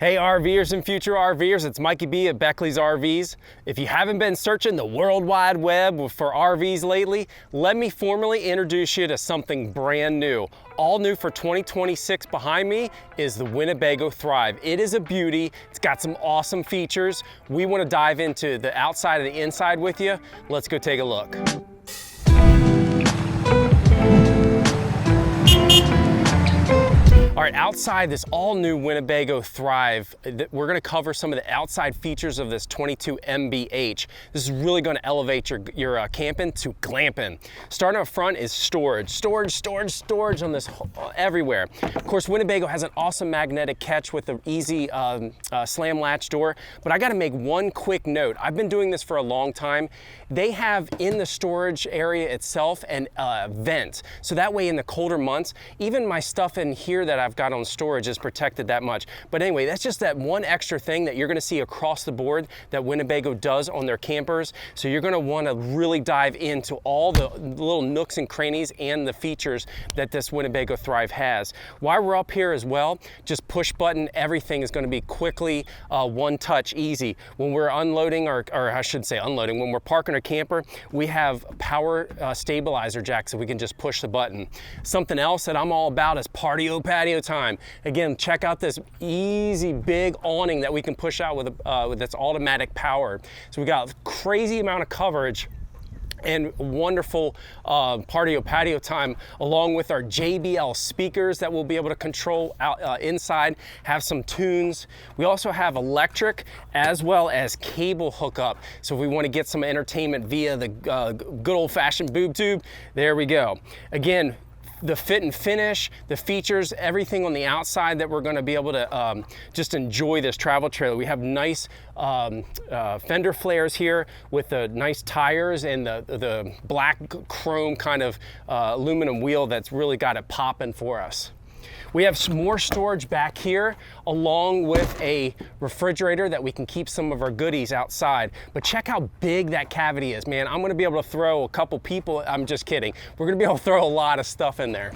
Hey RVers and future RVers, it's Mikey B at Beckley's RVs. If you haven't been searching the World Wide Web for RVs lately, let me formally introduce you to something brand new. All new for 2026 behind me is the Winnebago Thrive. It is a beauty, it's got some awesome features. We want to dive into the outside and the inside with you. Let's go take a look. All right, outside this all new Winnebago Thrive, we're gonna cover some of the outside features of this 22 MBH. This is really gonna elevate your camping to glamping. Starting up front is storage on this everywhere. Of course, Winnebago has an awesome magnetic catch with an easy slam latch door, but I gotta make one quick note. I've been doing this for a long time. They have in the storage area itself an vent. So that way in the colder months, even my stuff in here that I've got on storage is protected that much. But anyway, that's just that one extra thing that you're gonna see across the board that Winnebago does on their campers. So you're gonna wanna really dive into all the little nooks and crannies and the features that this Winnebago Thrive has. While we're up here as well, just push button, everything is gonna be quickly one touch easy. When we're unloading, or I should say unloading, when we're parking our camper, we have power stabilizer jacks so we can just push the button. Something else that I'm all about is patio time. Again, check out this easy big awning that we can push out with that's automatic power. So we got a crazy amount of coverage and wonderful patio time, along with our JBL speakers that we'll be able to control out inside, have some tunes. We also have electric as well as cable hookup. So if we want to get some entertainment via the good old-fashioned boob tube, there we go. Again, the fit and finish, the features, everything on the outside that we're going to be able to just enjoy this travel trailer. We have nice fender flares here with the nice tires and the black chrome kind of aluminum wheel that's really got it popping for us. We have some more storage back here, along with a refrigerator that we can keep some of our goodies outside. But check how big that cavity is, man. I'm gonna be able to throw a couple people, I'm just kidding. We're gonna be able to throw a lot of stuff in there.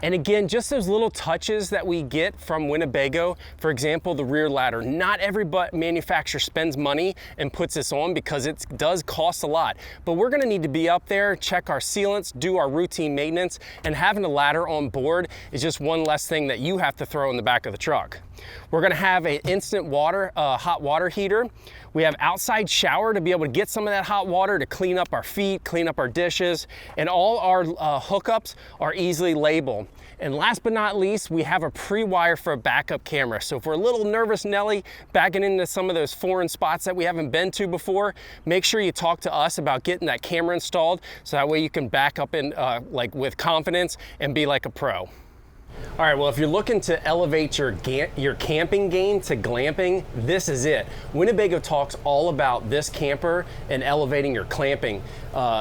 And again, just those little touches that we get from Winnebago, for example, the rear ladder. Not every manufacturer spends money and puts this on because it does cost a lot. But we're gonna need to be up there, check our sealants, do our routine maintenance, and having a ladder on board is just one less thing that you have to throw in the back of the truck. We're gonna have an instant water, hot water heater. We have outside shower to be able to get some of that hot water to clean up our feet, clean up our dishes, and all our hookups are easily labeled. And last but not least, we have a pre-wire for a backup camera. So if we're a little nervous Nelly backing into some of those foreign spots that we haven't been to before, make sure you talk to us about getting that camera installed so that way you can back up in like with confidence and be like a pro. All right, well, if you're looking to elevate your camping game to glamping, this is it. Winnebago talks all about this camper and elevating your clamping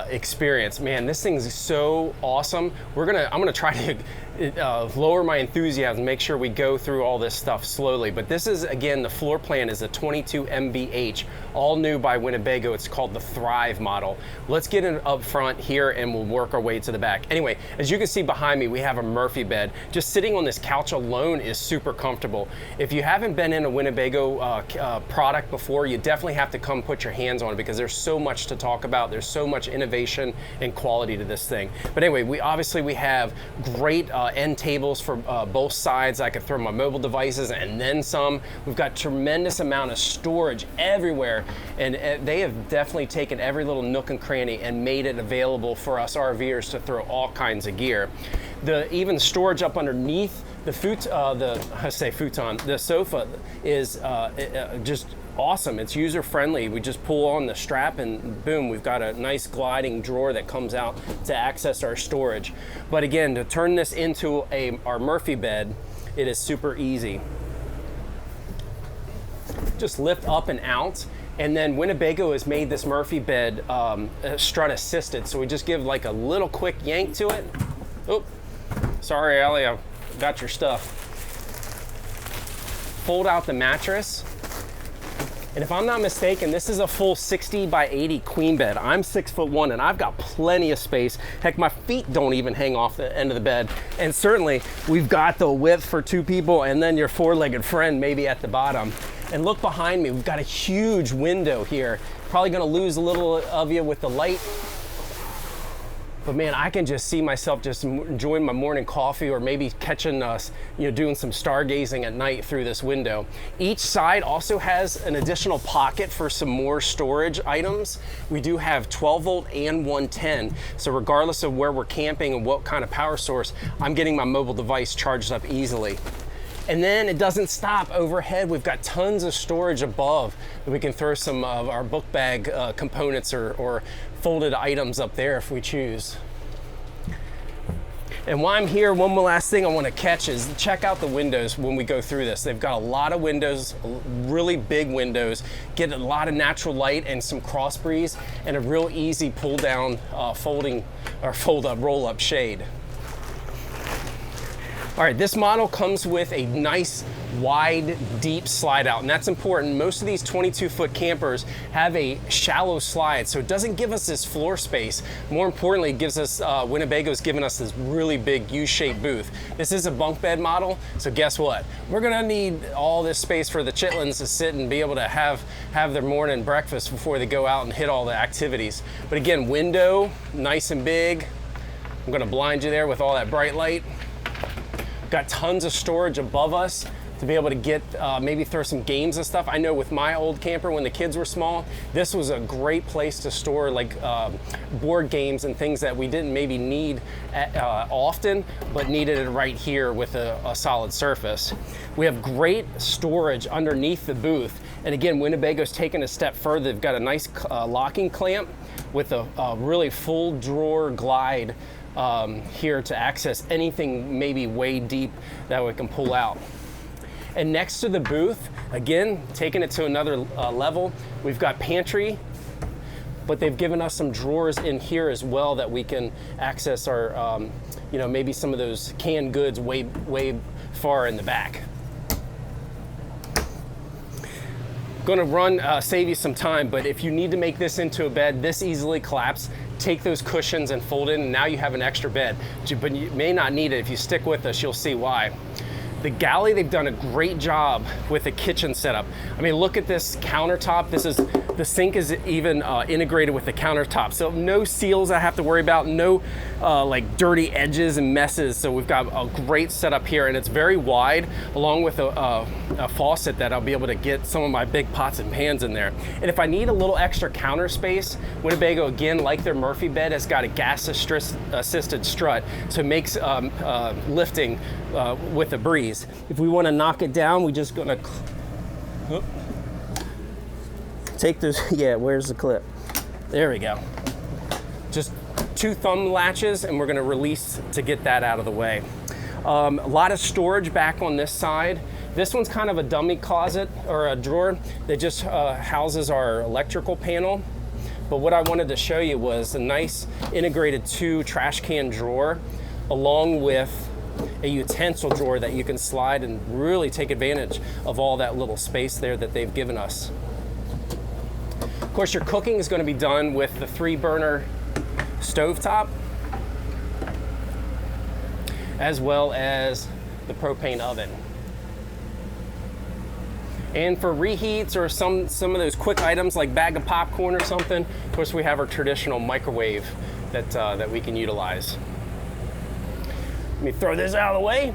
experience. Man, this thing's so awesome. I'm gonna try to lower my enthusiasm, make sure we go through all this stuff slowly. But this is, again, the floor plan is a 22 MBH, all new by Winnebago. It's called the Thrive model. Let's get it up front here and we'll work our way to the back. Anyway, as you can see behind me, we have a Murphy bed. Just sitting on this couch alone is super comfortable. If you haven't been in a Winnebago product before, you definitely have to come put your hands on it because there's so much to talk about. There's so much innovation and quality to this thing. But anyway, we have great end tables for both sides. I could throw my mobile devices and then some. We've got tremendous amount of storage everywhere, and they have definitely taken every little nook and cranny and made it available for us RVers to throw all kinds of gear. Even storage up underneath the futon, the sofa is just awesome. It's user friendly. We just pull on the strap and boom, we've got a nice gliding drawer that comes out to access our storage. But again, to turn this into our Murphy bed, it is super easy. Just lift up and out. And then Winnebago has made this Murphy bed strut assisted. So we just give like a little quick yank to it. Oh, sorry, Allie, I got your stuff. Fold out the mattress. And if I'm not mistaken, this is a full 60 by 80 queen bed. I'm 6'1" and I've got plenty of space. Heck, my feet don't even hang off the end of the bed. And certainly we've got the width for 2 people and then your 4-legged friend maybe at the bottom. And look behind me, we've got a huge window here. Probably gonna lose a little of you with the light. But man, I can just see myself just enjoying my morning coffee or maybe catching us, doing some stargazing at night through this window. Each side also has an additional pocket for some more storage items. We do have 12 volt and 110. So regardless of where we're camping and what kind of power source, I'm getting my mobile device charged up easily. And then it doesn't stop. Overhead, we've got tons of storage above that we can throw some of our book bag components or folded items up there if we choose. And while I'm here, one more last thing I want to catch is check out the windows when we go through this. They've got a lot of windows, really big windows, get a lot of natural light and some cross breeze and a real easy pull down fold up, roll up shade. All right, this model comes with a nice, wide, deep slide out, and that's important. Most of these 22-foot campers have a shallow slide, so it doesn't give us this floor space. More importantly, it gives us, Winnebago's given us this really big U-shaped booth. This is a bunk bed model, so guess what? We're gonna need all this space for the chitlins to sit and be able to have their morning breakfast before they go out and hit all the activities. But again, window, nice and big. I'm gonna blind you there with all that bright light. Got tons of storage above us to be able to get, maybe throw some games and stuff. I know with my old camper when the kids were small, this was a great place to store like board games and things that we didn't maybe need often, but needed it right here with a solid surface. We have great storage underneath the booth. And again, Winnebago's taken a step further. They've got a nice locking clamp with a really full drawer glide here to access anything maybe way deep that we can pull out. And next to the booth, again, taking it to another level, we've got pantry, but they've given us some drawers in here as well that we can access our, maybe some of those canned goods way far in the back. Going to save you some time, but if you need to make this into a bed, this easily collapses. Take those cushions and fold in, and now you have an extra bed. But you may not need it. If you stick with us, you'll see why. The galley, they've done a great job with the kitchen setup. I mean, look at this countertop. The sink is even integrated with the countertop. So no seals I have to worry about, no like dirty edges and messes. So we've got a great setup here, and it's very wide, along with a faucet that I'll be able to get some of my big pots and pans in there. And if I need a little extra counter space, Winnebago, again, like their Murphy bed, has got a gas assisted strut. So it makes lifting with a breeze. If we want to knock it down, we just gonna take this. Yeah, where's the clip? There we go. Just 2 thumb latches, and we're gonna release to get that out of the way. A lot of storage back on this side. This one's kind of a dummy closet or a drawer that just houses our electrical panel. But what I wanted to show you was a nice integrated 2 trash can drawer, along with a utensil drawer that you can slide and really take advantage of all that little space there that they've given us. Of course, your cooking is going to be done with the 3-burner stovetop, as well as the propane oven. And for reheats or some of those quick items like bag of popcorn or something, of course, we have our traditional microwave that we can utilize. Let me throw this out of the way.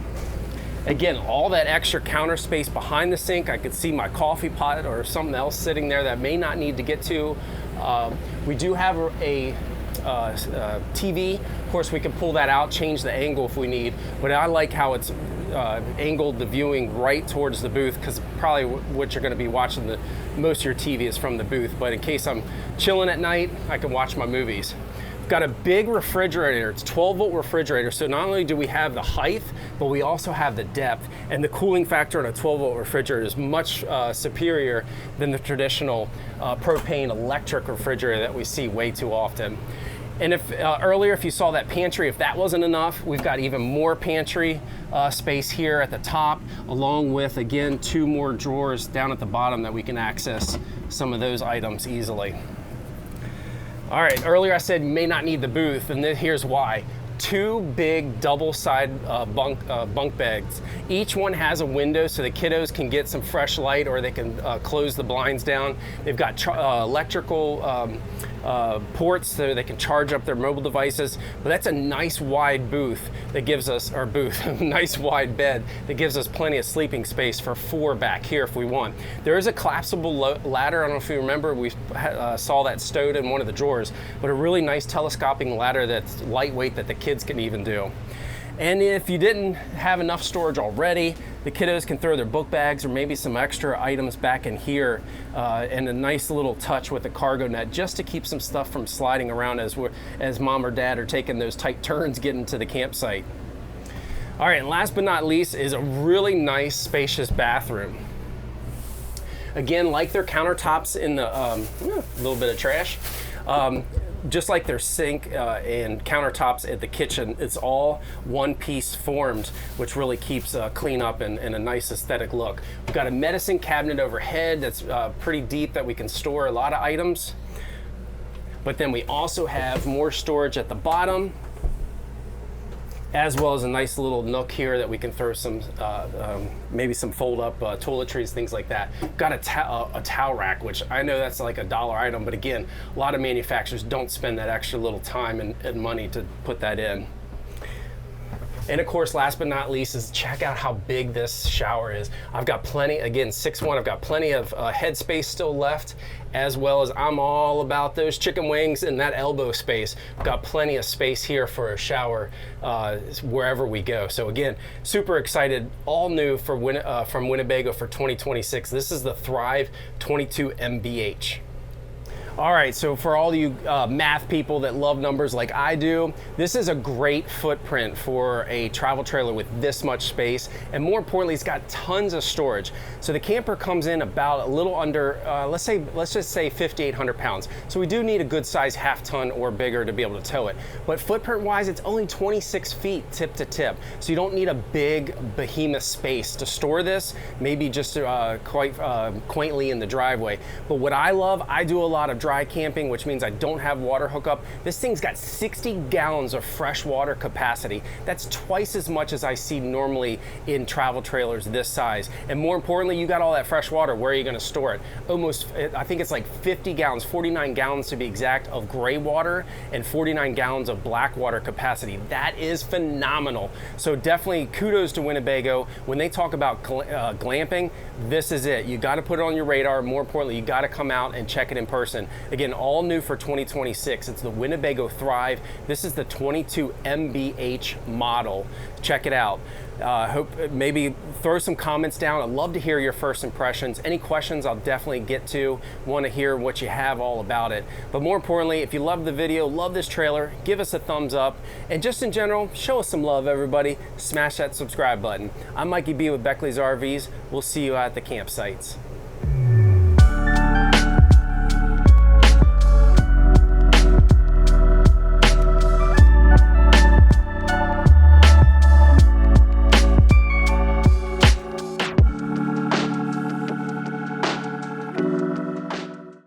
Again, all that extra counter space behind the sink. I could see my coffee pot or something else sitting there that may not need to get to. We do have a TV. Of course, we can pull that out, change the angle if we need, but I like how it's angled the viewing right towards the booth, because probably what you're going to be watching most of your TV is from the booth. But in case I'm chilling at night, I can watch my movies. Got a big refrigerator. It's 12-volt refrigerator, so not only do we have the height, but we also have the depth, and the cooling factor on a 12-volt refrigerator is much superior than the traditional propane electric refrigerator that we see way too often. And if earlier, if you saw that pantry, if that wasn't enough, we've got even more pantry space here at the top, along with, again, 2 more drawers down at the bottom that we can access some of those items easily. All right, earlier I said you may not need the booth, and here's why. 2 big double-side bunk beds. Each one has a window so the kiddos can get some fresh light, or they can close the blinds down. They've got electrical ports so they can charge up their mobile devices. But that's a nice wide booth that gives us, or booth, nice wide bed that gives us plenty of sleeping space for 4 back here if we want. There is a collapsible ladder. I don't know if you remember, we saw that stowed in one of the drawers, but a really nice telescoping ladder that's lightweight that the kids can even do. And if you didn't have enough storage already, the kiddos can throw their book bags or maybe some extra items back in here, and a nice little touch with the cargo net just to keep some stuff from sliding around as mom or dad are taking those tight turns getting to the campsite. All right, and last but not least is a really nice spacious bathroom. Again, like their countertops in the, a little bit of trash. Just like their sink and countertops at the kitchen, it's all one piece formed, which really keeps cleanup and a nice aesthetic look. We've got a medicine cabinet overhead that's pretty deep that we can store a lot of items. But then we also have more storage at the bottom, as well as a nice little nook here that we can throw some, maybe some fold-up toiletries, things like that. Got a towel rack, which I know that's like a $1 item, but again, a lot of manufacturers don't spend that extra little time and money to put that in. And of course, last but not least is check out how big this shower is. I've got plenty, again, 6'1", I've got plenty of head space still left, as well as I'm all about those chicken wings and that elbow space. I've got plenty of space here for a shower wherever we go. So again, super excited, all new for from Winnebago for 2026. This is the Thrive 22 MBH. All right, so for all you math people that love numbers like I do, this is a great footprint for a travel trailer with this much space, and more importantly, it's got tons of storage. So the camper comes in about a little under, let's just say 5,800 pounds. So we do need a good size half-ton or bigger to be able to tow it. But footprint-wise, it's only 26 feet tip to tip. So you don't need a big behemoth space to store this, maybe just quite quaintly in the driveway. But what I love, I do a lot of dry camping, which means I don't have water hookup. This thing's got 60 gallons of fresh water capacity. That's twice as much as I see normally in travel trailers this size. And more importantly, you got all that fresh water. Where are you going to store it? Almost, I think it's like 50 gallons, 49 gallons to be exact, of gray water and 49 gallons of black water capacity. That is phenomenal. So definitely kudos to Winnebago. When they talk about glamping, this is it. You got to put it on your radar. More importantly, you got to come out and check it in person. Again, all new for 2026. It's the Winnebago Thrive. This is the 22 MBH model. Check it out. Hope maybe throw some comments down. I'd love to hear your first impressions. Any questions I'll definitely get to. Want to hear what you have all about it. But more importantly, if you love the video, love this trailer, give us a thumbs up. And just in general, show us some love, everybody. Smash that subscribe button. I'm Mikey B with Beckley's RVs. We'll see you at the campsites.